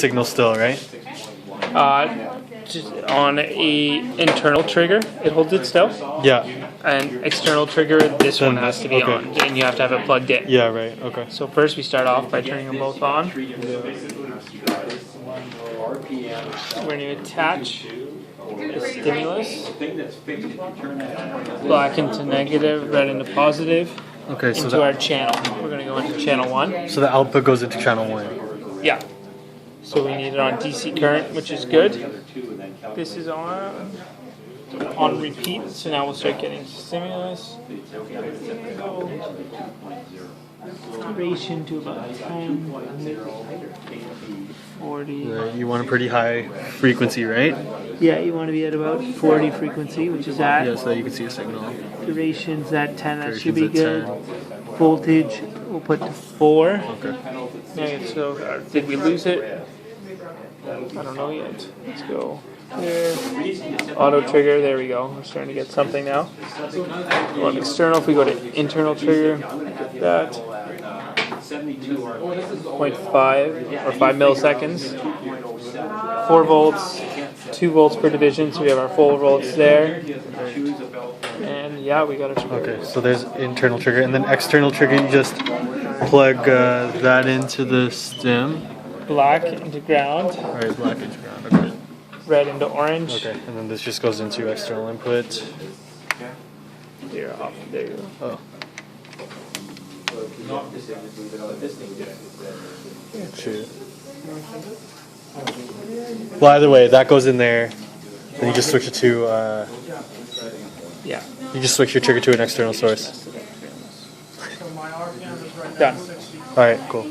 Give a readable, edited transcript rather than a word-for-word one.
signal still, right? Just on a internal trigger, it holds it still. Yeah. And external trigger, this Then one has to be okay. on, and you have to have it plugged in. Yeah, right. Okay. So first we start off by turning them both on. We're going to attach the stimulus, black into negative, red into positive, Okay, so into our channel. We're going to go into channel 1. so the output goes into channel 1. Yeah. So we need it on DC current, which is good. This is on repeat, so now we'll start getting stimulus. Duration to about 10, 40. Right, you want a pretty high frequency, right? Yeah, you want to be at about 40 frequency, which is at. Yeah, so that you can see a signal. Duration's at 10, that should be Duration's at good. Voltage, we'll put to 4. Okay. Okay, so did we lose it? I don't know yet. Let's go there. Auto trigger, there we go. We're starting to get something now. Go on external, if we go to internal trigger, that 0.5 or 5 milliseconds. 4 volts, 2 volts per division, so we have our 4 volts there. And yeah, we got a trigger. Okay, so there's internal trigger, and then external trigger, you just plug that into the stem. Black into ground. Alright, black into ground, okay. Red into orange. Okay, and then this just goes into external input. There, off. There you go. Oh. Shoot. Well, either way, that goes in there. Then you just switch it to, Yeah. you just switch your trigger to an external source. Done. Alright, cool.